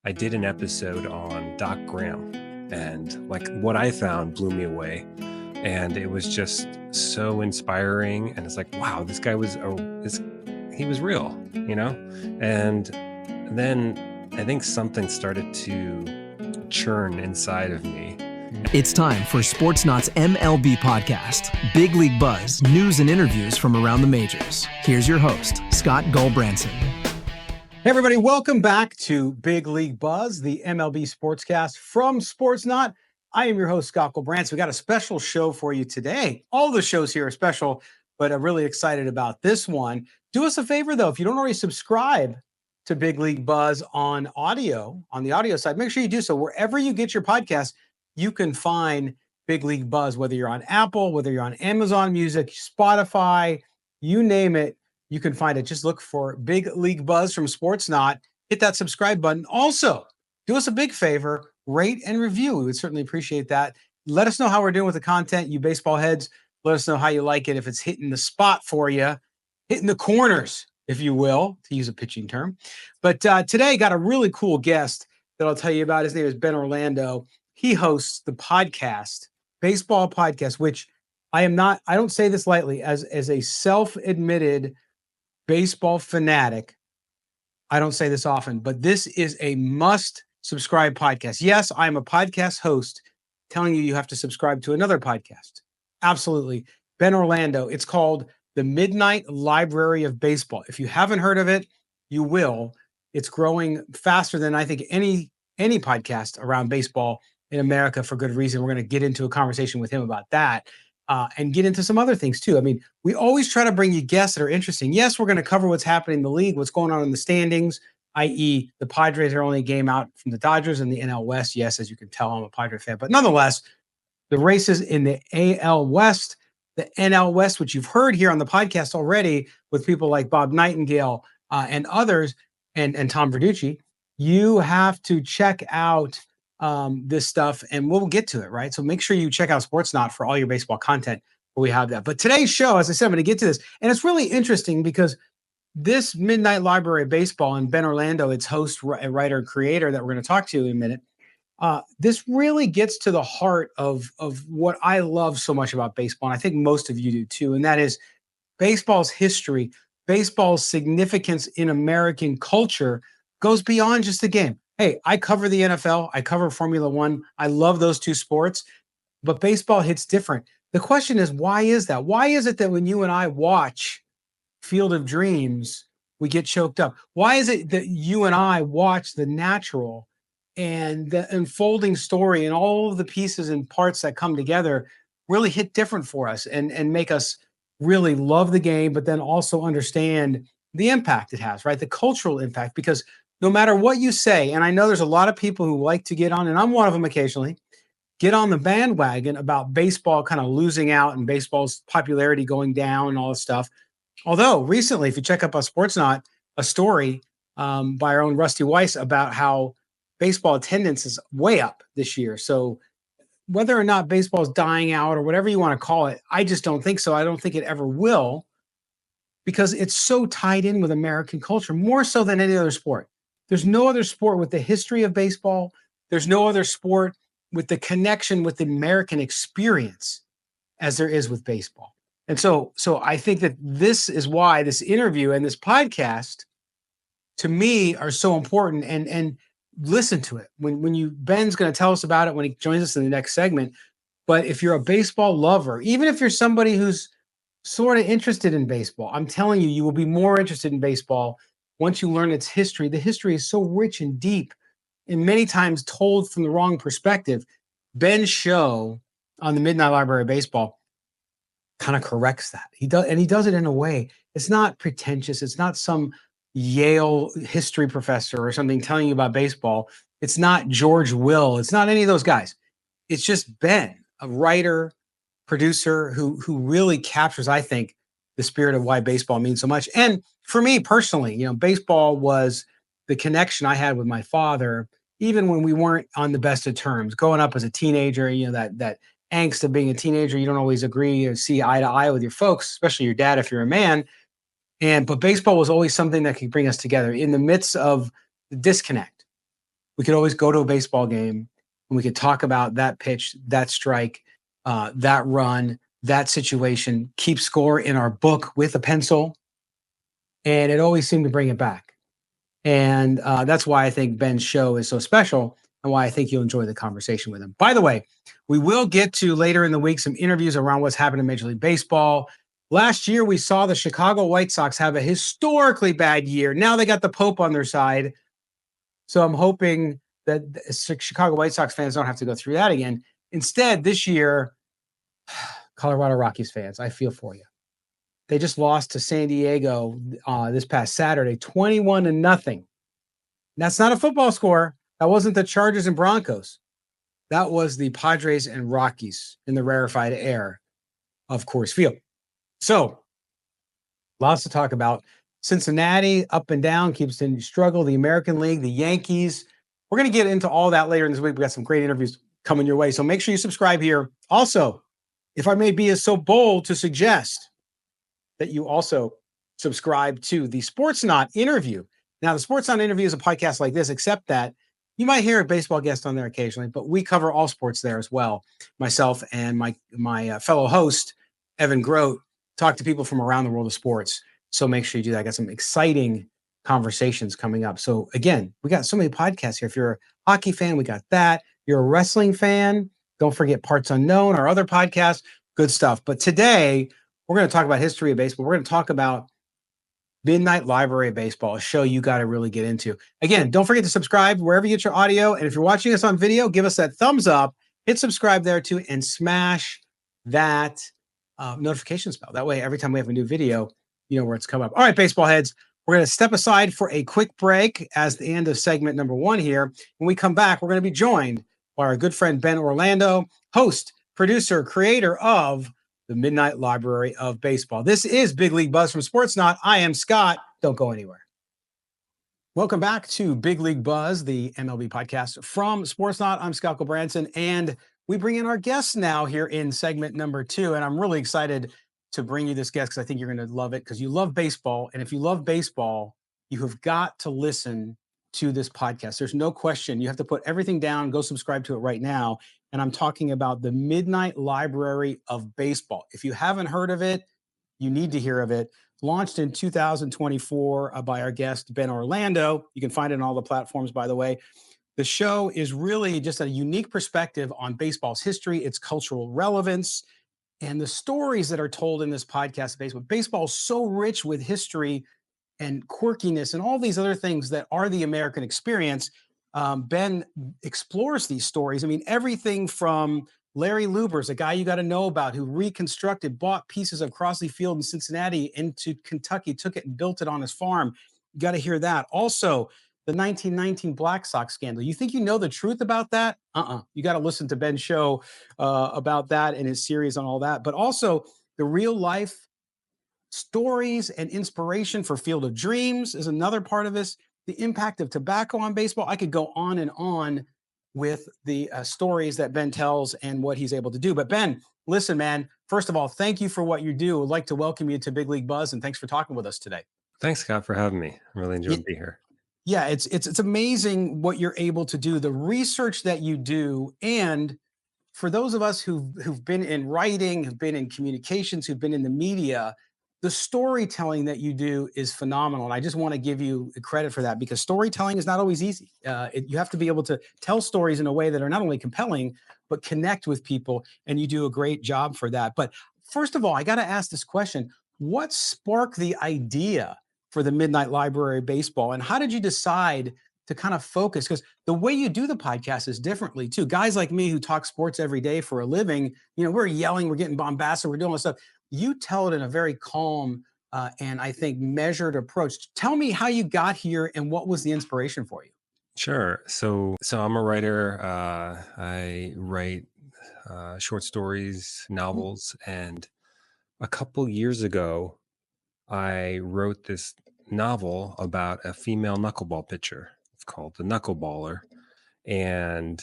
I did an episode on Doc Graham, and like what I found blew me away. And it was just so inspiring. And it's like, wow, this guy was he was real, you know? And then I think something started to churn inside of me. It's time for Sportsnaut's MLB podcast. Big League Buzz, news and interviews from around the majors. Here's your host, Scott Gulbranson. Hey everybody, welcome back to Big League Buzz, the MLB Sportscast from Sportsnaut. I am your host, Scott Gulbranson. We got a special show for you today. All the shows here are special, but I'm really excited about this one. Do us a favor though, if you don't already subscribe to Big League Buzz on audio, on the audio side, make sure you do so. Wherever you get your podcast, you can find Big League Buzz, whether you're on Apple, whether you're on Amazon Music, Spotify, you name it. You can find it. Just look for Big League Buzz from Sportsnaut. Hit that subscribe button. Also, do us a big favor, rate and review. We would certainly appreciate that. Let us know how we're doing with the content. You baseball heads, let us know how you like it. If it's hitting the spot for you, hitting the corners, if you will, to use a pitching term. But today, got a really cool guest that I'll tell you about. His name is Ben Orlando. He hosts the podcast, Baseball Podcast, which I don't say this lightly, as a self-admitted baseball fanatic. I don't say this often, but this is a must subscribe podcast. Yes, I'm a podcast host telling you have to subscribe to another podcast. Absolutely. Ben Orlando. It's called The Midnight Library of Baseball. If you haven't heard of it, you will. It's growing faster than I think any podcast around baseball in America, for good reason. We're going to get into a conversation with him about that. And get into some other things too. I mean, we always try to bring you guests that are interesting. Yes, we're going to cover what's happening in the league, what's going on in the standings, i.e. the Padres are only a game out from the Dodgers in the NL West. Yes, as you can tell, I'm a Padre fan. But nonetheless, the races in the AL West, the NL West, which you've heard here on the podcast already with people like Bob Nightingale and others, and Tom Verducci, you have to check out this stuff, and we'll get to it, right? So make sure you check out Sportsnaut for all your baseball content where we have that. But today's show, as I said, I'm going to get to this, and it's really interesting because this Midnight Library of Baseball and Ben Orlando, its host, writer, and creator that we're going to talk to in a minute, this really gets to the heart of what I love so much about baseball, and I think most of you do too, and that is baseball's history, baseball's significance in American culture goes beyond just the game. Hey, I cover the NFL. I cover Formula One. I love those two sports, but baseball hits different. The question is, why is that? Why is it that when you and I watch Field of Dreams, we get choked up? Why is it that you and I watch The Natural and the unfolding story and all of the pieces and parts that come together really hit different for us and make us really love the game, but then also understand the impact it has, right? The cultural impact, because no matter what you say, and I know there's a lot of people who like to get on, and I'm one of them occasionally, get on the bandwagon about baseball kind of losing out and baseball's popularity going down and all this stuff. Although recently, if you check up on Sportsnaut, a story by our own Rusty Weiss about how baseball attendance is way up this year. So whether or not baseball is dying out or whatever you want to call it, I just don't think so. I don't think it ever will, because it's so tied in with American culture, more so than any other sport. There's no other sport with the history of baseball. There's no other sport with the connection with the American experience as there is with baseball. And so I think that this is why this interview and this podcast, to me, are so important. And listen to it. Ben's going to tell us about it when he joins us in the next segment. But if you're a baseball lover, even if you're somebody who's sort of interested in baseball, I'm telling you, you will be more interested in baseball once you learn its history. The history is so rich and deep and many times told from the wrong perspective. Ben's show on the Midnight Library of Baseball kind of corrects that. He does it in a way. It's not pretentious. It's not some Yale history professor or something telling you about baseball. It's not George Will. It's not any of those guys. It's just Ben, a writer, producer who really captures, I think, the spirit of why baseball means so much. And for me personally, baseball was the connection I had with my father, even when we weren't on the best of terms. Growing up as a teenager, that angst of being a teenager, you don't always agree or see eye to eye with your folks, especially your dad if you're a man. But baseball was always something that could bring us together in the midst of the disconnect. we could always go to a baseball game and we could talk about that pitch, that strike, that run, that situation, keep score in our book with a pencil. And it always seemed to bring it back. And that's why I think Ben's show is so special and why I think you'll enjoy the conversation with him. By the way, we will get to later in the week some interviews around what's happened in Major League Baseball. Last year, we saw the Chicago White Sox have a historically bad year. Now they got the Pope on their side. So I'm hoping that Chicago White Sox fans don't have to go through that again. Instead, this year, Colorado Rockies fans, I feel for you. They just lost to San Diego this past Saturday, 21-0. That's not a football score. That wasn't the Chargers and Broncos. That was the Padres and Rockies in the rarefied air of Coors Field. So, lots to talk about. Cincinnati, up and down, keeps in struggle. The American League, the Yankees. We're going to get into all that later in this week. We got some great interviews coming your way. So make sure you subscribe here. Also, if I may be so bold to suggest that you also subscribe to the Sportsnaut interview. Now, the Sportsnaut interview is a podcast like this, except that you might hear a baseball guest on there occasionally, but we cover all sports there as well. Myself and my fellow host, Evan Grote, talk to people from around the world of sports. So make sure you do that. I got some exciting conversations coming up. So again, we got so many podcasts here. If you're a hockey fan, we got that. You're a wrestling fan, don't forget Parts Unknown, our other podcast, good stuff. But today, we're going to talk about history of baseball. We're going to talk about Midnight Library of Baseball, a show you got to really get into. Again, don't forget to subscribe wherever you get your audio. And if you're watching us on video, give us that thumbs up, hit subscribe there too, and smash that notifications bell. That way, every time we have a new video, you know where it's coming up. All right, baseball heads, we're going to step aside for a quick break as the end of segment number 1 here. When we come back, we're going to be joined by our good friend Ben Orlando, host, producer, creator of the Midnight Library of Baseball. This is Big League Buzz from Sportsnaut. I am Scott. Don't go anywhere. Welcome back to Big League Buzz, the MLB podcast from Sportsnaut. I'm Scott Gilbranson, and we bring in our guests now here in segment number 2. And I'm really excited to bring you this guest because I think you're going to love it because you love baseball. And if you love baseball, you have got to listen to this podcast. There's no question. You have to put everything down, go subscribe to it right now. And I'm talking about the Midnight Library of Baseball. If you haven't heard of it, you need to hear of it. Launched in 2024 by our guest, Ben Orlando. You can find it on all the platforms, by the way. The show is really just a unique perspective on baseball's history, its cultural relevance, and the stories that are told in this podcast of baseball. Baseball is so rich with history and quirkiness and all these other things that are the American experience. Ben explores these stories. I mean, everything from Larry Lubers, a guy you got to know about, who bought pieces of Crossley Field in Cincinnati into Kentucky, took it and built it on his farm. You got to hear that. Also, the 1919 Black Sox scandal. You think you know the truth about that? You got to listen to Ben's show about that and his series on all that. But also the real life stories and inspiration for Field of Dreams is another part of this. The impact of tobacco on baseball. I could go on and on with the stories that Ben tells and what he's able to do. But Ben, listen, man, first of all, thank you for what you do. I'd like to welcome you to Big League Buzz, and thanks for talking with us today. Thanks, Scott, for having me. I really enjoyed being here. Yeah, it's amazing what you're able to do, the research that you do, and for those of us who've been in writing, who've been in communications, who've been in the media, the storytelling that you do is phenomenal. And I just want to give you credit for that because storytelling is not always easy. You have to be able to tell stories in a way that are not only compelling, but connect with people. And you do a great job for that. But first of all, I got to ask this question. What sparked the idea for the Midnight Library of Baseball? And how did you decide to kind of focus? Because the way you do the podcast is differently too. Guys like me who talk sports every day for a living, you know, we're yelling, we're getting bombastic, we're doing all this stuff. You tell it in a very calm and I think measured approach. Tell me how you got here and what was the inspiration for you? Sure. So I'm a writer. I write short stories, novels, and a couple years ago, I wrote this novel about a female knuckleball pitcher. It's called The Knuckleballer, and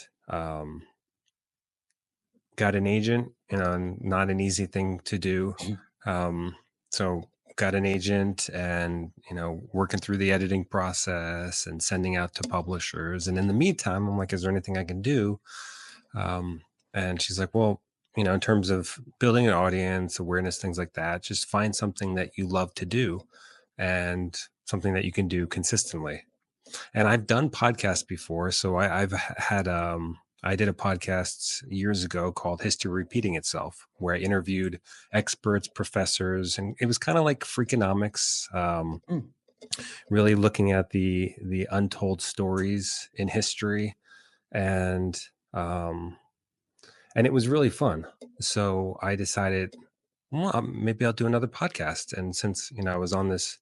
got an agent. You know, not an easy thing to do. So got an agent and, working through the editing process and sending out to publishers. And in the meantime, I'm like, is there anything I can do? Um, and she's like, well, in terms of building an audience, awareness, things like that, just find something that you love to do and something that you can do consistently. And I've done podcasts before. So I've had, I did a podcast years ago called History Repeating Itself, where I interviewed experts, professors, and it was kind of like Freakonomics, Mm. really looking at the untold stories in history, and um, and it was really fun. So I decided, well, maybe I'll do another podcast. And since I was on this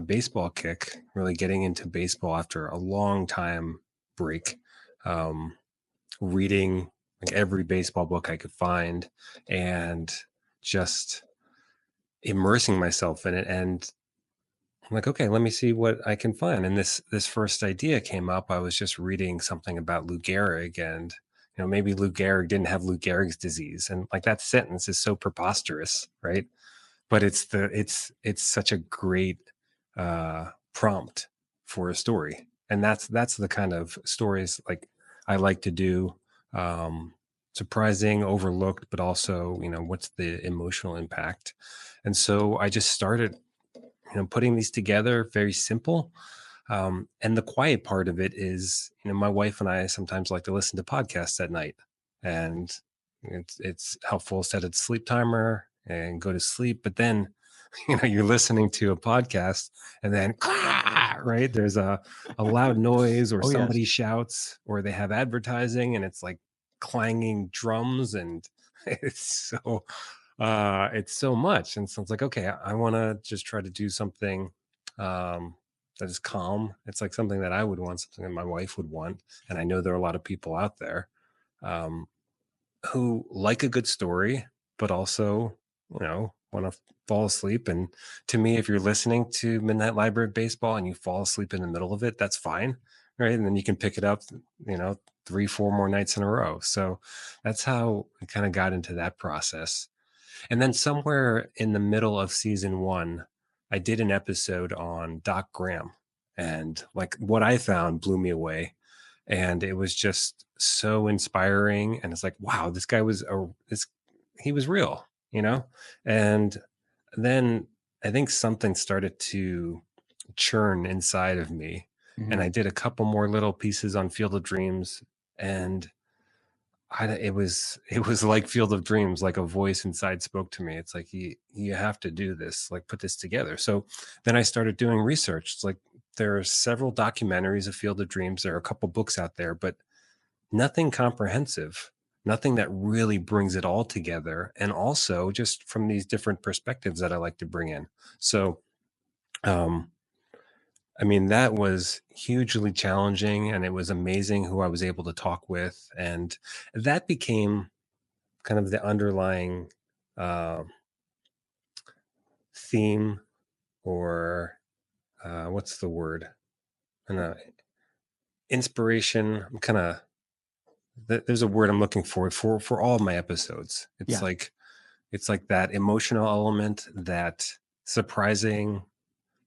baseball kick, really getting into baseball after a long time break, um, reading like every baseball book I could find and just immersing myself in it. And I'm like, okay, let me see what I can find. And this first idea came up. I was just reading something about Lou Gehrig, and maybe Lou Gehrig didn't have Lou Gehrig's disease, and like that sentence is so preposterous, right? But it's such a great prompt for a story, and that's the kind of stories like I like to do. Surprising, overlooked, but also what's the emotional impact. And so I just started putting these together, very simple. And the quiet part of it is, my wife and I sometimes like to listen to podcasts at night, and it's helpful, set a sleep timer and go to sleep. But then, you're listening to a podcast and then, right, there's a loud noise, or Oh, yes. somebody shouts, or they have advertising and it's like clanging drums, and it's so much. And so it's like, okay, I want to just try to do something that is calm. It's like something that I would want, something that my wife would want. And I know there are a lot of people out there um, who like a good story, but also, want to fall asleep. And to me, if you're listening to Midnight Library of Baseball and you fall asleep in the middle of it, that's fine. Right. And then you can pick it up, 3, 4 more nights in a row. So that's how I kind of got into that process. And then somewhere in the middle of season 1, I did an episode on Doc Graham, and like what I found blew me away. And it was just so inspiring. And it's like, wow, this guy he was real, And then I think something started to churn inside of me. Mhm. And I did a couple more little pieces on Field of Dreams, and it was like Field of Dreams, like a voice inside spoke to me. It's like, you have to do this, like put this together. So then I started doing research. It's like there are several documentaries of Field of Dreams. There are a couple books out there, but nothing comprehensive, nothing that really brings it all together. And also just from these different perspectives that I like to bring in. So I mean, that was hugely challenging, and it was amazing who I was able to talk with. And that became kind of the underlying uh, theme, or what's the word? Inspiration. I'm kind of, there's a word I'm looking for all of my episodes. Yeah. It's like that emotional element, that surprising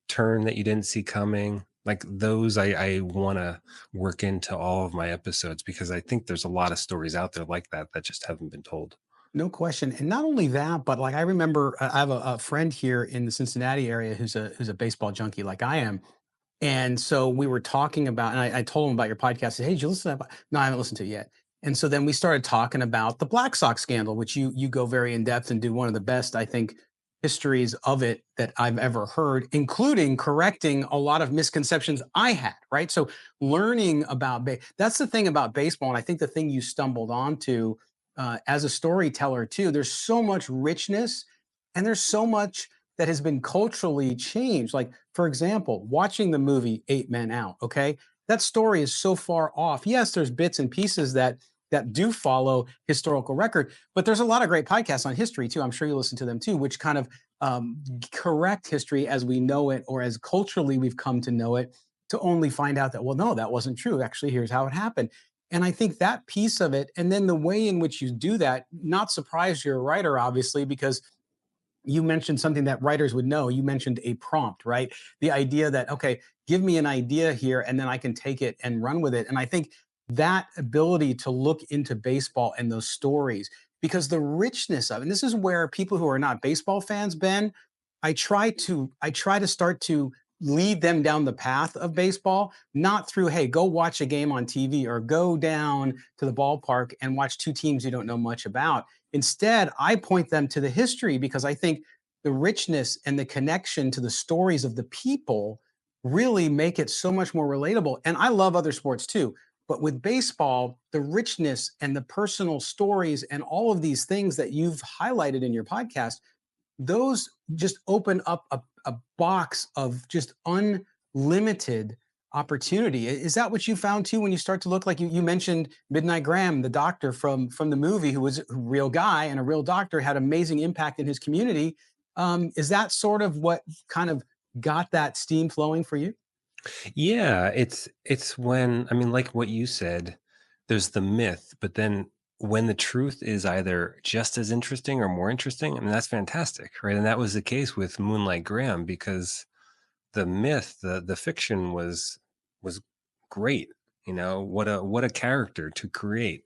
turn that you didn't see coming. Like those, I want to work into all of my episodes, because I think there's a lot of stories out there like that just haven't been told. No question. And not only that, but like I remember I have a friend here in the Cincinnati area who's a baseball junkie like I am. And so we were talking about, and I told him about your podcast. I said, hey, did you listen to that? No, I haven't listened to it yet. And so then we started talking about the Black Sox scandal, which you go very in depth and do one of the best, I think, histories of it that I've ever heard, including correcting a lot of misconceptions I had, right? So learning about that's the thing about baseball. And I think the thing you stumbled onto as a storyteller too, there's so much richness and there's so much that has been culturally changed. Like, for example, watching the movie Eight Men Out, okay? That story is so far off. Yes, there's bits and pieces that do follow historical record, but there's a lot of great podcasts on history too. I'm sure you listen to them too, which kind of correct history as we know it, or as culturally we've come to know it, to only find out that, well, no, that wasn't true. Actually, here's how it happened. And I think that piece of it, and then the way in which you do that, not surprised you're a writer, obviously, because you mentioned something that writers would know. You mentioned a prompt, right? The idea that, okay, give me an idea here and then I can take it and run with it. And I think that ability to look into baseball and those stories, because the richness of, and this is where people who are not baseball fans, Ben, I try to start to lead them down the path of baseball, not through, hey, go watch a game on TV or go down to the ballpark and watch two teams you don't know much about. Instead, I point them to the history because I think the richness and the connection to the stories of the people really make it so much more relatable. And I love other sports too. But with baseball, the richness and the personal stories and all of these things that you've highlighted in your podcast, those just open up a box of just unlimited opportunity. Is that what you found too when you start to look, like you mentioned Midnight Graham, the doctor from the movie, who was a real guy and a real doctor, had amazing impact in his community. Is that sort of what kind of got that steam flowing for you? Yeah, it's when, I mean, like what you said, there's the myth, but then when the truth is either just as interesting or more interesting, I mean, that's fantastic, right? And that was the case with Moonlight Graham, because the myth, the fiction was great. What a character to create.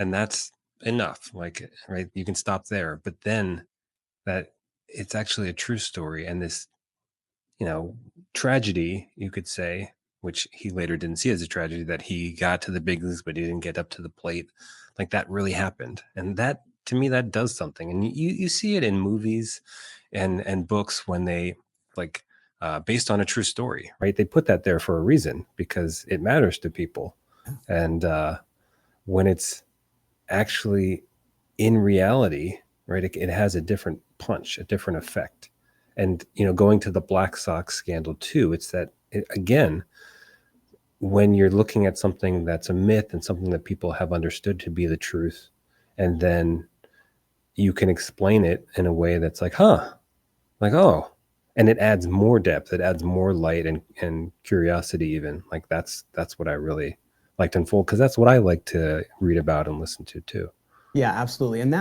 And that's enough. Like, right, you can stop there. But then that it's actually a true story, and this, you know, tragedy, you could say, which he later didn't see as a tragedy, that he got to the big leagues, but he didn't get up to the plate. Like, that really happened. And that, to me, that does something. And you see it in movies and books when they, like, based on a true story, right? They put that there for a reason, because it matters to people. And when it's actually in reality, right, it has a different punch, a different effect. And, going to the Black Sox scandal too, it's that, again, when you're looking at something that's a myth and something that people have understood to be the truth, and then you can explain it in a way that's like, like, oh, and it adds more depth, it adds more light and curiosity even. Like, that's what I really like to unfold, because that's what I like to read about and listen to too. Yeah, absolutely. And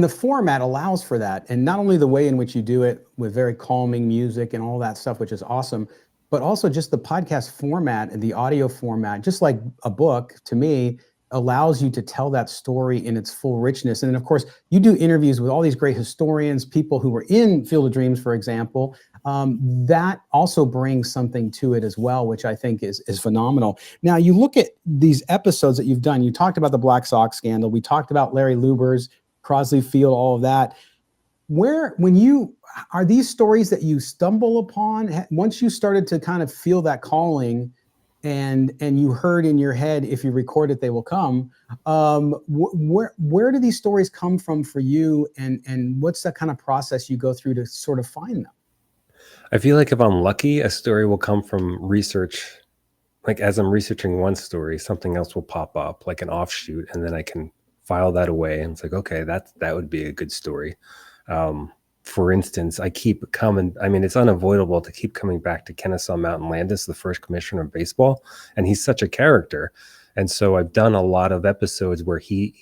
the format allows for that. And not only the way in which you do it with very calming music and all that stuff, which is awesome, but also just the podcast format and the audio format, just like a book to me, allows you to tell that story in its full richness. And then, of course, you do interviews with all these great historians, people who were in Field of Dreams, for example. That also brings something to it as well, which I think is phenomenal. Now, you look at these episodes that you've done. You talked about the Black Sox scandal. We talked about Larry Luber's, Crosley Field, all of that. When you are these stories that you stumble upon once you started to kind of feel that calling, and you heard in your head, if you record it, they will come. Where do these stories come from for you, and what's that kind of process you go through to sort of find them? I feel like if I'm lucky, a story will come from research. Like, as I'm researching one story, something else will pop up, like an offshoot, and then I can file that away. And it's like, okay, that would be a good story. For instance, I keep coming. I mean, it's unavoidable to keep coming back to Kennesaw Mountain Landis, the first commissioner of baseball, and he's such a character. And so I've done a lot of episodes where he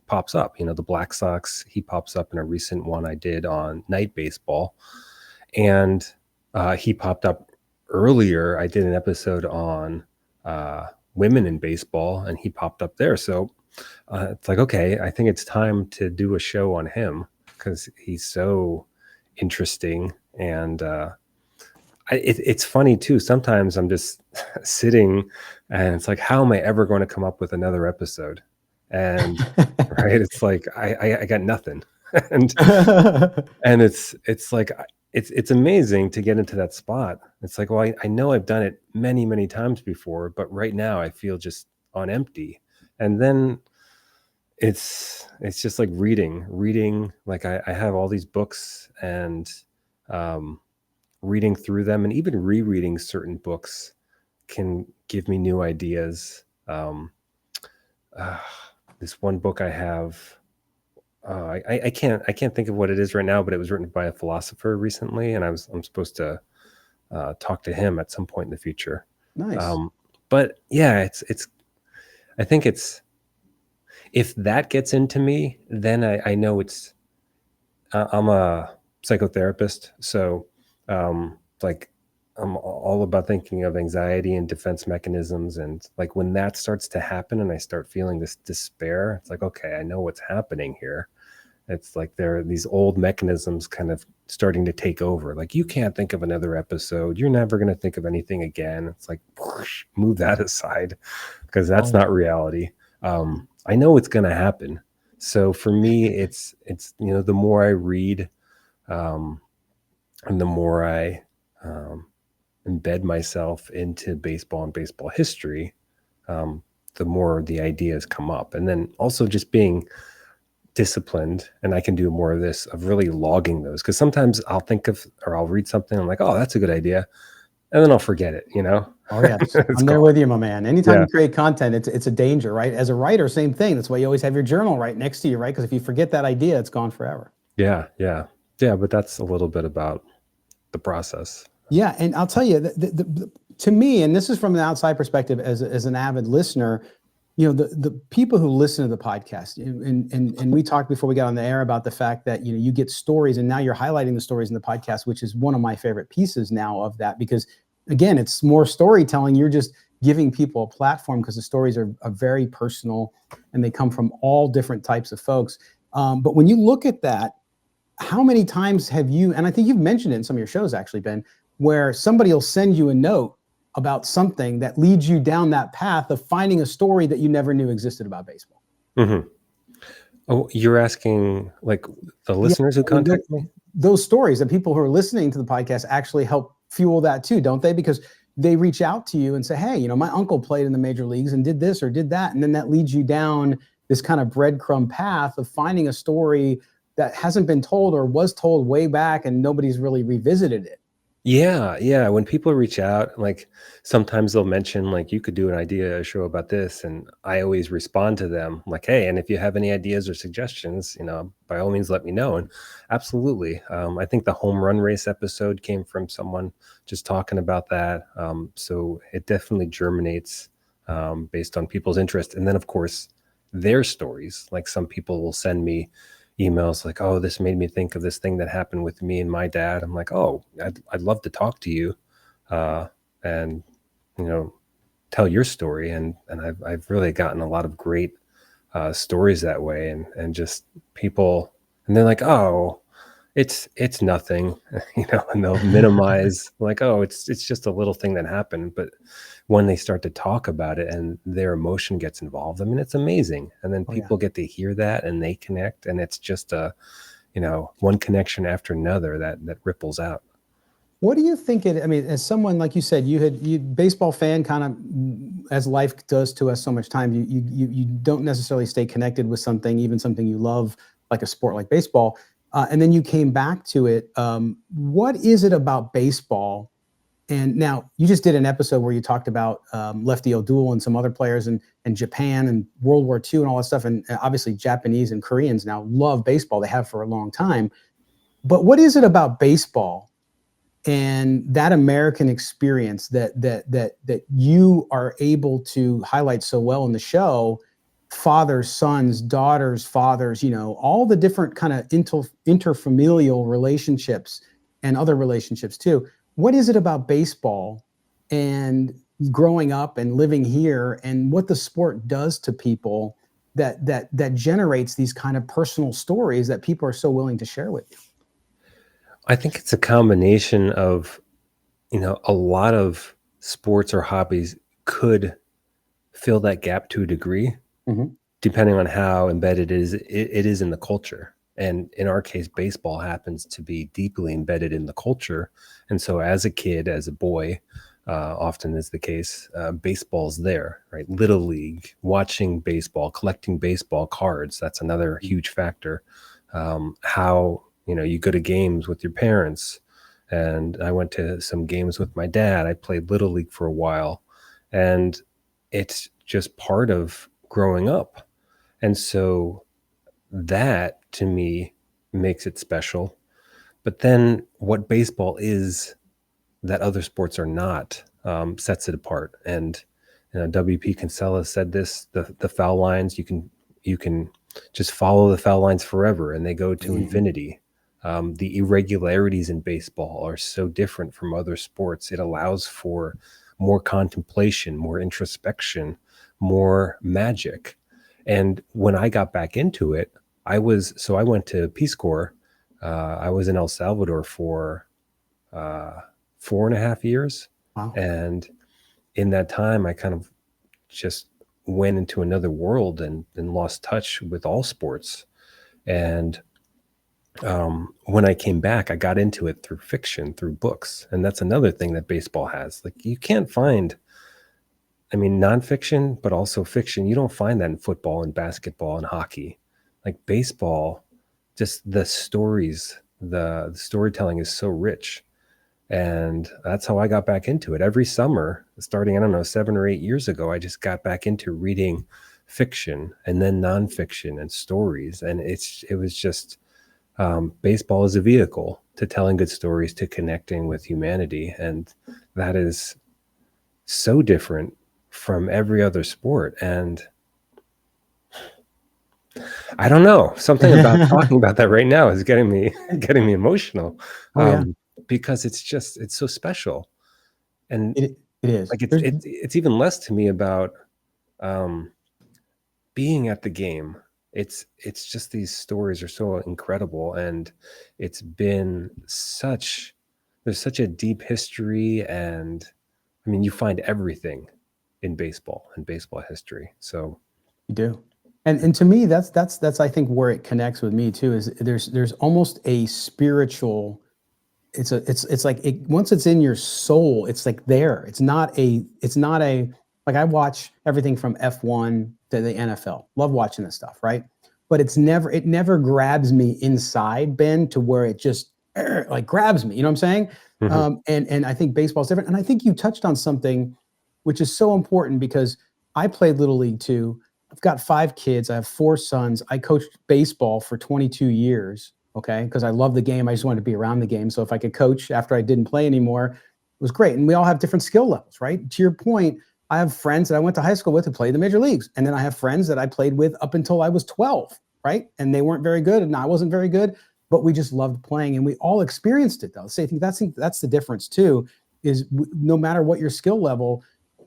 pops up. The Black Sox, he pops up in a recent one I did on night baseball, and he popped up earlier. I did an episode on women in baseball, and he popped up there. So it's like, okay, I think it's time to do a show on him, because he's so interesting. And it's funny too. Sometimes I'm just sitting and it's like, how am I ever going to come up with another episode? And right, it's like I got nothing. and and it's like it's amazing to get into that spot. It's like, well, I know I've done it many, many times before, but right now I feel just on empty. And then it's just like reading. Like, I have all these books, and reading through them and even rereading certain books can give me new ideas. This one book I have, I can't think of what it is right now, but it was written by a philosopher recently, and I'm supposed to talk to him at some point in the future. Nice. But yeah, I think if that gets into me, then I know I'm psychotherapist. So like I'm all about thinking of anxiety and defense mechanisms. And like when that starts to happen and I start feeling this despair, it's like, okay, I know what's happening here. It's like there are these old mechanisms kind of starting to take over. Like, you can't think of another episode. You're never going to think of anything again. It's like, whoosh, move that aside, because that's not reality. I know it's going to happen. So for me, it's the more I read, and the more I embed myself into baseball and baseball history, the more the ideas come up. And then also just being disciplined, and I can do more of this, of really logging those, because sometimes I'll think of, or I'll read something, I'm like, oh, that's a good idea, and then I'll forget it. Oh yeah, I'm there with you, my man. Anytime you create content, it's a danger, right? As a writer, same thing. That's why you always have your journal right next to you, right? Because if you forget that idea, it's gone forever. Yeah. But that's a little bit about the process. Yeah, and I'll tell you, to me, and this is from an outside perspective, as an avid listener, the people who listen to the podcast, and we talked before we got on the air about the fact that you get stories, and now you're highlighting the stories in the podcast, which is one of my favorite pieces now of that, because again, it's more storytelling. You're just giving people a platform because the stories are very personal and they come from all different types of folks. But when you look at that, how many times have you, and I think you've mentioned it in some of your shows actually, Ben, where somebody will send you a note about something that leads you down that path of finding a story that you never knew existed about baseball? Mm-hmm. Oh, you're asking like the listeners who contact me? Those stories that people who are listening to the podcast actually help fuel that too, don't they? Because they reach out to you and say, hey, my uncle played in the major leagues and did this or did that. And then that leads you down this kind of breadcrumb path of finding a story that hasn't been told or was told way back and nobody's really revisited it. Yeah. When people reach out, like sometimes they'll mention like, you could do a show about this. And I always respond to them like, hey, and if you have any ideas or suggestions, by all means, let me know. And absolutely. I think the home run race episode came from someone just talking about that. So it definitely germinates based on people's interest. And then of course, their stories, like some people will send me emails like, oh, this made me think of this thing that happened with me and my dad. I'm like, oh, I'd love to talk to you and tell your story. And I've really gotten a lot of great stories that way, and just people, and they're like, oh, it's nothing, and they'll minimize like, oh, it's just a little thing that happened. But when they start to talk about it and their emotion gets involved, I mean, it's amazing. And then people get to hear that and they connect, and it's just one connection after another that ripples out. What do you think as someone, like you said, you baseball fan, kind of as life does to us so much time, you don't necessarily stay connected with something, even something you love, like a sport like baseball. And then you came back to it. What is it about baseball? And now you just did an episode where you talked about Lefty O'Doul and some other players and Japan and World War II and all that stuff. And obviously Japanese and Koreans now love baseball. They have for a long time. But what is it about baseball and that American experience that you are able to highlight so well in the show? Fathers, sons, daughters, fathers, all the different kind of interfamilial relationships and other relationships too. What is it about baseball and growing up and living here, and what the sport does to people that generates these kind of personal stories that people are so willing to share with you? I think it's a combination of, a lot of sports or hobbies could fill that gap to a degree, depending on how embedded it is in the culture. And in our case, baseball happens to be deeply embedded in the culture. And so as a kid, as a boy, often is the case, baseball's there, right? Little League, watching baseball, collecting baseball cards. That's another huge factor. How, you go to games with your parents. And I went to some games with my dad. I played Little League for a while. And it's just part of growing up. And so that to me makes it special. But then what baseball is that other sports are not, sets it apart. And WP Kinsella said this, the foul lines, you can just follow the foul lines forever and they go to infinity. The irregularities in baseball are so different from other sports. It allows for more contemplation, more introspection, more magic. And when I got back into it, I went to Peace Corps. I was in El Salvador for 4.5 years. Wow. And in that time, I kind of just went into another world and lost touch with all sports. And when I came back, I got into it through fiction, through books. And that's another thing that baseball has. Like, you can't find, I mean, nonfiction, but also fiction. You don't find that in football and basketball and hockey. Like baseball, just the stories, the storytelling is so rich. And that's how I got back into it. Every summer, starting, I don't know, 7 or 8 years ago, I just got back into reading fiction and then nonfiction and stories. And it was just, baseball is a vehicle to telling good stories, to connecting with humanity. And that is so different from every other sport. And I don't know, something about talking about that right now is getting me emotional. Oh, yeah. Because it's so special. And It is. like, it's even less to me about being at the game. It's just, these stories are so incredible, and there's such a deep history, and I mean, you find everything in baseball and baseball history. So You do. And to me, that's I think where it connects with me too, is there's almost a spiritual, it's like once it's in your soul, it's like there. It's not a like, I watch everything from F1 to the NFL. Love watching this stuff, right? But it never grabs me inside, Ben, to where it just like grabs me. You know what I'm saying? And I think baseball is different. And I think you touched on something which is so important, because I played Little League too. I've got 5 kids. I have 4 sons. I coached baseball for 22 years. Okay. Because I love the game. I just wanted to be around the game. So if I could coach after I didn't play anymore, it was great. And we all have different skill levels, right? To your point, I have friends that I went to high school with who played in the major leagues. And then I have friends that I played with up until I was 12, right? And they weren't very good, and I wasn't very good, but we just loved playing, and we all experienced it though. So I think that's the difference too, is no matter what your skill level,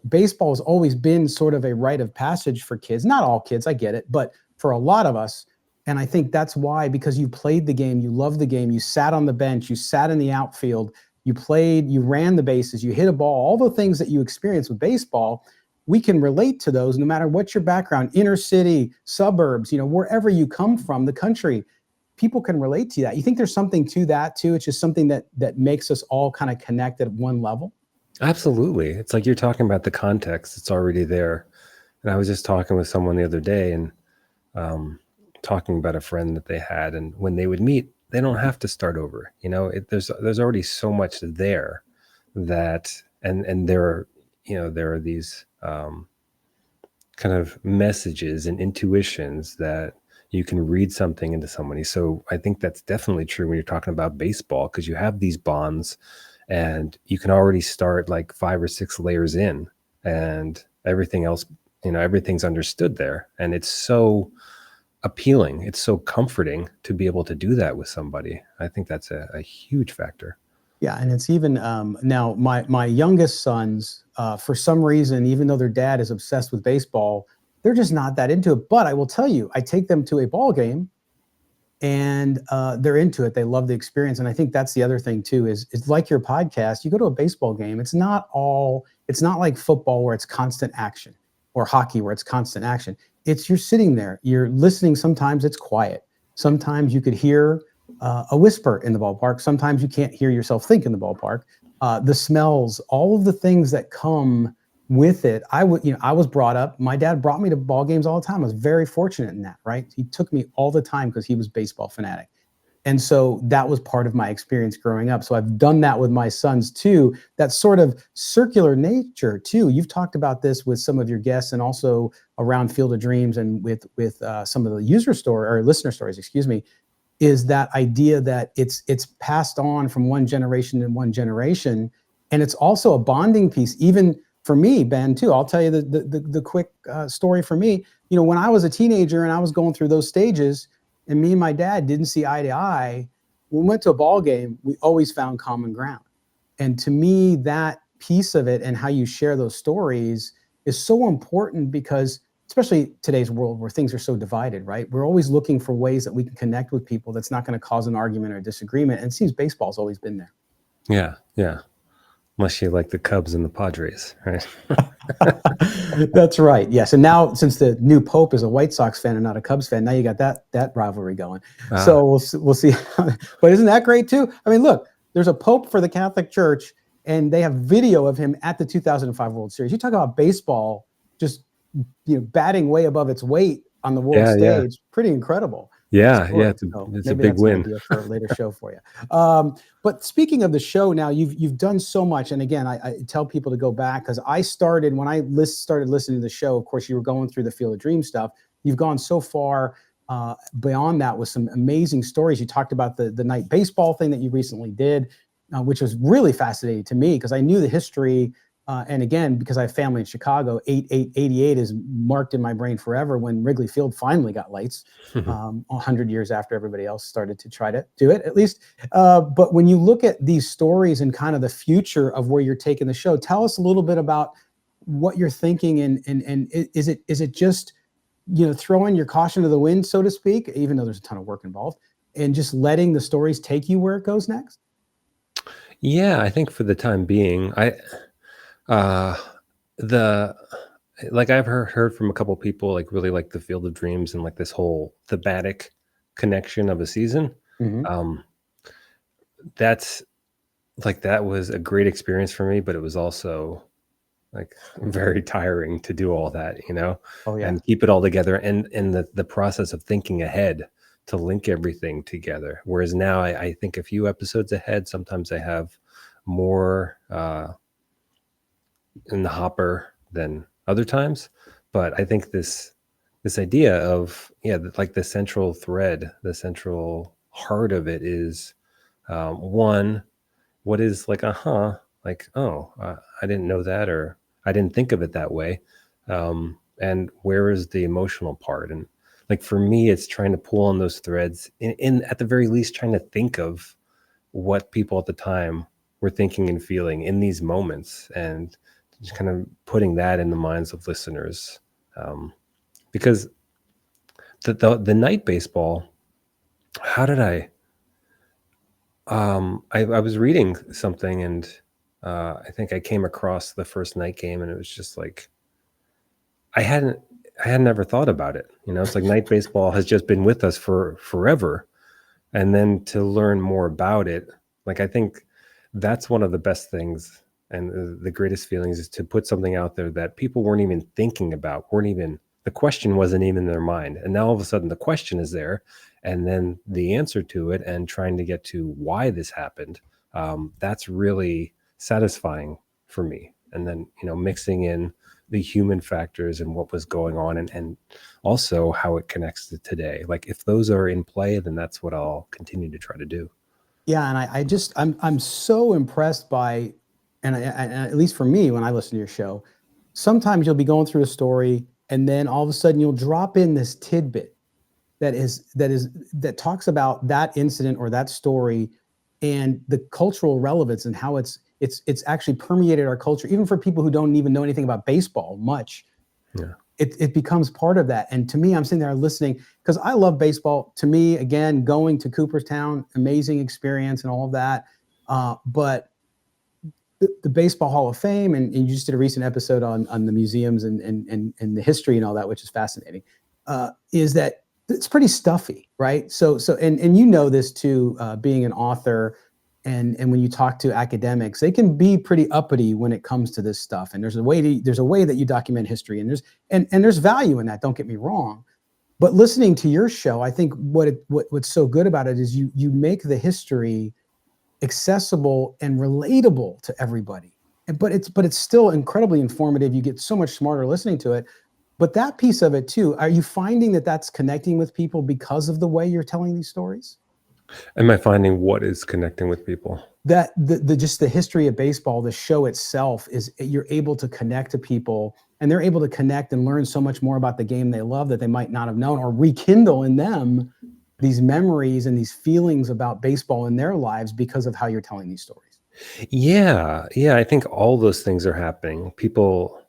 baseball has always been sort of a rite of passage for kids. Not all kids, I get it, but for a lot of us. And I think that's why, because you played the game, you loved the game, you sat on the bench, you sat in the outfield, you played, you ran the bases, you hit a ball, all the things that you experience with baseball, we can relate to those no matter what your background, inner city, suburbs, wherever you come from, the country, people can relate to that. You think there's something to that too? It's just something that makes us all kind of connect at one level? absolutely. It's like you're talking about the context. It's already there. And I was just talking with someone the other day, and talking about a friend that they had, and when they would meet, they don't have to start over. There's already so much there that, and there are these kind of messages and intuitions that you can read something into somebody. So I think that's definitely true when you're talking about baseball, because you have these bonds, and you can already start like 5 or 6 layers in, and everything else, everything's understood there, and it's so appealing. It's so comforting to be able to do that with somebody. I think that's a huge factor. Yeah, and it's even now my youngest sons, for some reason, even though their dad is obsessed with baseball, they're just not that into it. But I will tell you, I take them to a ball game, and they're into it. They love the experience, and I think that's the other thing too. Is it's like your podcast. You go to a baseball game. It's not like football where it's constant action, or hockey where it's constant action. You're sitting there, you're listening. Sometimes it's quiet. Sometimes you could hear a whisper in the ballpark. Sometimes you can't hear yourself think in the ballpark. The smells, all of the things that come with it. I was brought up, my dad brought me to ball games all the time. I was very fortunate in that, right? He took me all the time because he was baseball fanatic. And so that was part of my experience growing up. So I've done that with my sons too. That sort of circular nature too. You've talked about this with some of your guests, and also around Field of Dreams, and with some of the listener stories, excuse me, is that idea that it's passed on from one generation to one generation. And it's also a bonding piece, even for me, Ben, too. I'll tell you the quick story for me. When I was a teenager and I was going through those stages, and me and my dad didn't see eye to eye, when we went to a ball game, we always found common ground. And to me, that piece of it and how you share those stories is so important, because especially today's world where things are so divided, right? We're always looking for ways that we can connect with people that's not going to cause an argument or disagreement. And it seems baseball's always been there. Yeah, yeah. Unless you like the Cubs and the Padres, right? That's right. Yes. And now, since the new Pope is a White Sox fan and not a Cubs fan, now you got that rivalry going. So we'll see. But isn't that great too? I mean, look, there's a Pope for the Catholic Church, and they have video of him at the 2005 World Series. You talk about baseball just batting way above its weight on the world stage. Pretty incredible. Yeah, it's a big win. An idea for a later show for you. But speaking of the show, now you've done so much, and again, I tell people to go back, because I started when I started listening to the show. Of course, you were going through the Field of Dreams stuff. You've gone so far beyond that with some amazing stories. You talked about the night baseball thing that you recently did, which was really fascinating to me, because I knew the history. And again, because I have family in Chicago, 88 is marked in my brain forever, when Wrigley Field finally got lights, 100 years after everybody else started to try to do it, at least. But when you look at these stories and kind of the future of where you're taking the show, tell us a little bit about what you're thinking, and is it just throwing your caution to the wind, so to speak, even though there's a ton of work involved, and just letting the stories take you where it goes next? Yeah, I think for the time being, I've heard from a couple people, like, really like the Field of Dreams and like this whole thematic connection of a season. Mm-hmm. That was a great experience for me, but it was also like very tiring to do all that, Oh, yeah. and keep it all together, and the process of thinking ahead to link everything together. Whereas now I think a few episodes ahead. Sometimes I have more in the hopper than other times, but I think this idea of like the central thread, the central heart of it is one, what is like I didn't know that, or I didn't think of it that way, and where is the emotional part? And like for me, it's trying to pull on those threads, in at the very least trying to think of what people at the time were thinking and feeling in these moments, and just kind of putting that in the minds of listeners, because the night baseball, how did I was reading something, and I think I came across the first night game, and it was just like I had never thought about it. It's like night baseball has just been with us for forever, and then to learn more about it, like I think that's one of the best things and the greatest feelings, is to put something out there that people weren't even thinking about, the question wasn't even in their mind, and now all of a sudden the question is there, and then the answer to it, and trying to get to why this happened. That's really satisfying for me. And then mixing in the human factors and what was going on, and also how it connects to today. Like if those are in play, then that's what I'll continue to try to do. Yeah, and I'm so impressed by, and at least for me, when I listen to your show, sometimes you'll be going through a story, and then all of a sudden you'll drop in this tidbit that talks about that incident or that story, and the cultural relevance, and how it's actually permeated our culture, even for people who don't even know anything about baseball much. Yeah. It becomes part of that. And to me, I'm sitting there listening, because I love baseball. To me, again, going to Cooperstown, amazing experience and all of that. But the Baseball Hall of Fame, and you just did a recent episode on the museums and the history and all that, which is fascinating, is that it's pretty stuffy, right? So and this too, being an author, and when you talk to academics, they can be pretty uppity when it comes to this stuff. And there's a way that you document history, and there's value in that. Don't get me wrong. But listening to your show, I think what's so good about it is you make the history accessible and relatable to everybody. But it's still incredibly informative. You get so much smarter listening to it. But that piece of it too, are you finding that that's connecting with people because of the way you're telling these stories? Am I finding what is connecting with people? That just the history of baseball, the show itself, is you're able to connect to people, and they're able to connect and learn so much more about the game they love that they might not have known, or rekindle in them these memories and these feelings about baseball in their lives because of how you're telling these stories. Yeah. I think all those things are happening. People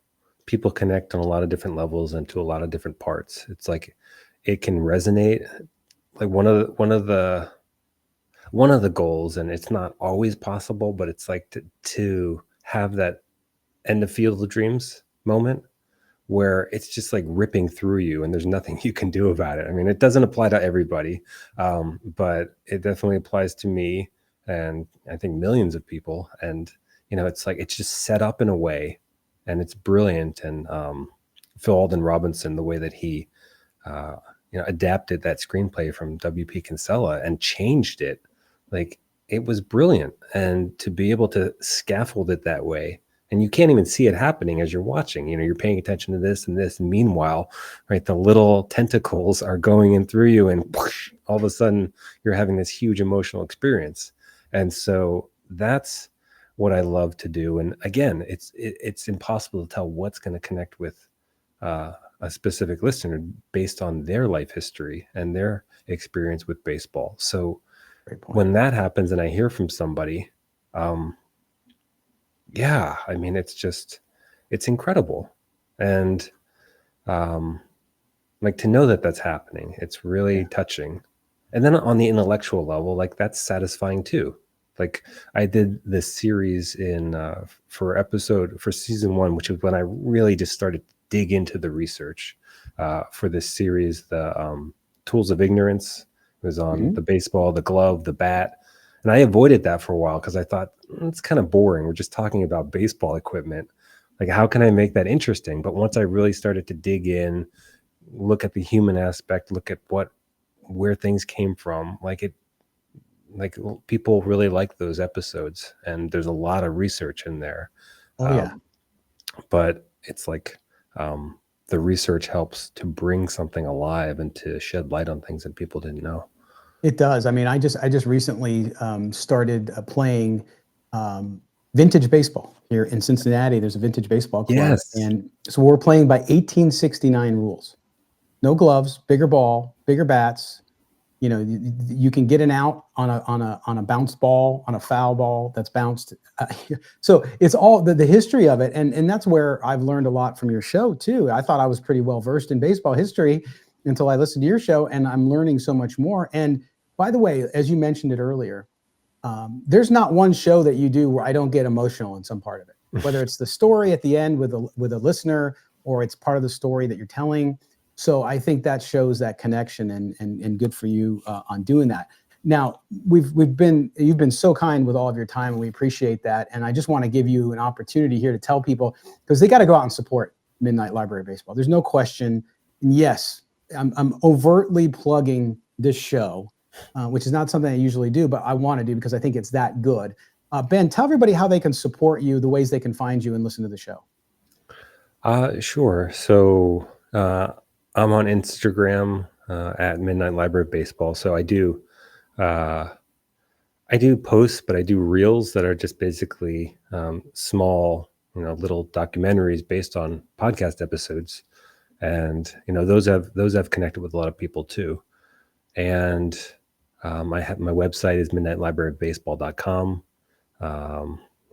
connect on a lot of different levels and to a lot of different parts. It's like it can resonate. Like one of the goals, and it's not always possible, but it's like to have that end of Field of Dreams moment where it's just like ripping through you and there's nothing you can do about it. I mean, it doesn't apply to everybody, but it definitely applies to me and I think millions of people. And, it's like, it's just set up in a way and it's brilliant. And Phil Alden Robinson, the way that he, adapted that screenplay from W.P. Kinsella and changed it, like it was brilliant. And to be able to scaffold it that way, and you can't even see it happening as you're watching, you're paying attention to this and this. And meanwhile, right, the little tentacles are going in through you and whoosh, all of a sudden you're having this huge emotional experience. And so that's what I love to do. And again, it's impossible to tell what's going to connect with a specific listener based on their life history and their experience with baseball. So when that happens and I hear from somebody, yeah, I mean, it's incredible. And like to know that that's happening, it's really touching. And then on the intellectual level, like that's satisfying too. Like I did this series for season 1, which is when I really just started to dig into the research for this series, the Tools of Ignorance. It was on the baseball, the glove, the bat. And I avoided that for a while because I thought it's kind of boring. We're just talking about baseball equipment. Like, how can I make that interesting? But once I really started to dig in, look at the human aspect, look at where things came from, like people really like those episodes, and there's a lot of research in there. But it's like the research helps to bring something alive and to shed light on things that people didn't know. It does. I mean, I just recently started playing vintage baseball here in Cincinnati. There's a vintage baseball club. Yes. And so we're playing by 1869 rules. No gloves, bigger ball, bigger bats. You can get an out on a bounce ball, on a foul ball that's bounced. So it's all the history of it. And that's where I've learned a lot from your show too. I thought I was pretty well versed in baseball history until I listened to your show, and I'm learning so much more. And by the way, as you mentioned it earlier, there's not one show that you do where I don't get emotional in some part of it, whether it's the story at the end with a listener or it's part of the story that you're telling. So I think that shows that connection, and good for you on doing that. Now you've been so kind with all of your time, and we appreciate that. And I just want to give you an opportunity here to tell people, because they got to go out and support Midnight Library Baseball. There's no question. And yes, I'm overtly plugging this show, which is not something I usually do, but I want to do because I think it's that good. Ben, tell everybody how they can support you, the ways they can find you and listen to the show. Sure. So I'm on Instagram at Midnight Library Baseball. So I do posts, but I do reels that are just basically small, little documentaries based on podcast episodes. And, those have connected with a lot of people too. And my website is midnightlibrarybaseball.com.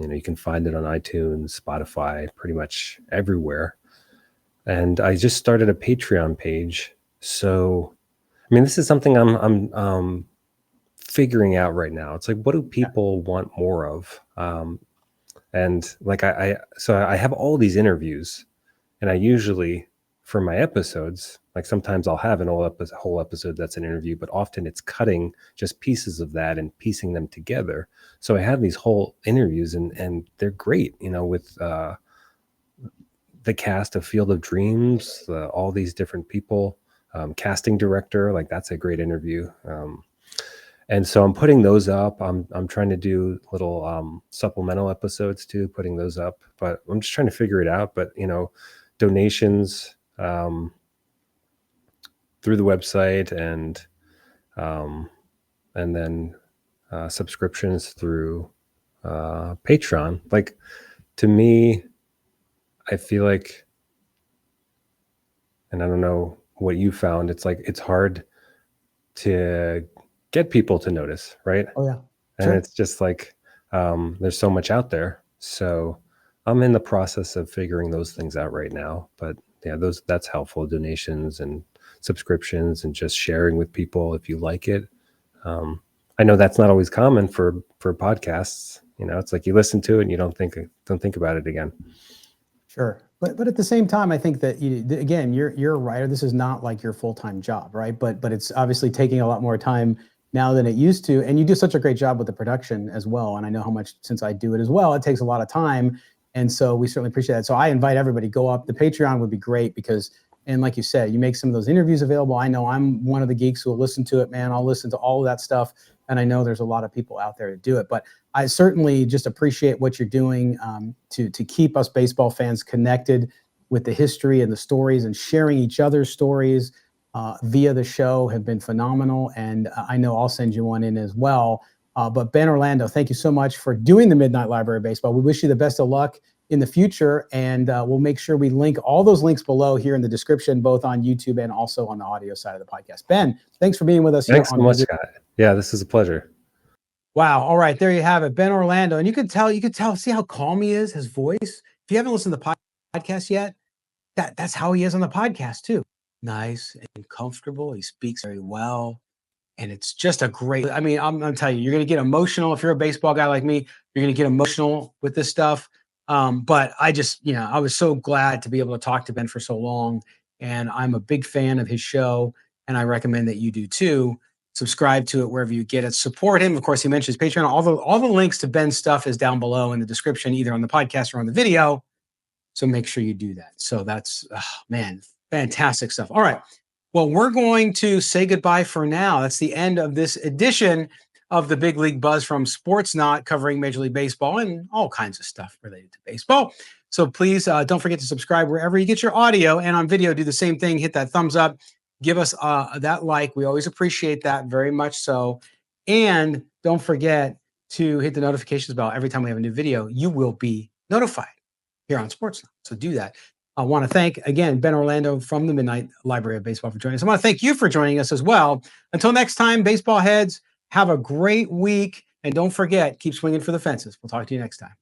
You can find it on iTunes, Spotify, pretty much everywhere. And I just started a Patreon page. So, I mean, this is something I'm figuring out right now. It's like, what do people want more of? And like, so I have all these interviews, and I usually, for my episodes, like sometimes I'll have a whole episode that's an interview, but often it's cutting just pieces of that and piecing them together. So I have these whole interviews, and they're great, with the cast of Field of Dreams, all these different people, casting director, like that's a great interview. And so I'm putting those up. I'm trying to do little supplemental episodes too, putting those up, but I'm just trying to figure it out. But, donations through the website and then subscriptions through Patreon. Like, to me, I feel like, and I don't know what you found, it's like it's hard to get people to notice, right? Oh yeah, And sure. it's just like there's so much out there. So I'm in the process of figuring those things out right now. But yeah, that's helpful. Donations and subscriptions and just sharing with people if you like it. I know that's not always common for podcasts. It's like you listen to it and you don't think about it again. Sure. But at the same time, I think that again, you're a writer. This is not like your full-time job, right? But it's obviously taking a lot more time now than it used to. And you do such a great job with the production as well. And I know how much, since I do it as well, it takes a lot of time. And so we certainly appreciate that. So I invite everybody, go up. The Patreon would be great because, and like you said, you make some of those interviews available. I know I'm one of the geeks who will listen to it, man. I'll listen to all of that stuff. And I know there's a lot of people out there to do it. But I certainly just appreciate what you're doing to keep us baseball fans connected with the history and the stories, and sharing each other's stories via the show have been phenomenal. And I know I'll send you one in as well. But Ben Orlando, thank you so much for doing the Midnight Library of Baseball. We wish you the best of luck in the future, and we'll make sure we link all those links below here in the description, both on YouTube and also on the audio side of the podcast. Ben, thanks for being with us. Thanks so much, Scott. Yeah, this is a pleasure. Wow. All right. There you have it. Ben Orlando. And you could tell, see how calm he is, his voice. If you haven't listened to the podcast yet, that's how he is on the podcast too. Nice and comfortable. He speaks very well. And it's just a great, I mean, I'm going to tell you, you're going to get emotional. If you're a baseball guy like me, you're going to get emotional with this stuff. But I just, I was so glad to be able to talk to Ben for so long. And I'm a big fan of his show. And I recommend that you do too. Subscribe to it wherever you get it. Support him. Of course, he mentions Patreon. All the links to Ben's stuff is down below in the description, either on the podcast or on the video. So make sure you do that. So that's, man, fantastic stuff. All right. Well, we're going to say goodbye for now. That's the end of this edition of the Big League Buzz from Sportsnaut, covering Major League Baseball and all kinds of stuff related to baseball. So please don't forget to subscribe wherever you get your audio, and on video, do the same thing. Hit that thumbs up. Give us that like. We always appreciate that very much so. And don't forget to hit the notifications bell. Every time we have a new video, you will be notified here on Sportsnaut. So do that. I want to thank, again, Ben Orlando from the Midnight Library of Baseball for joining us. I want to thank you for joining us as well. Until next time, baseball heads, have a great week. And don't forget, keep swinging for the fences. We'll talk to you next time.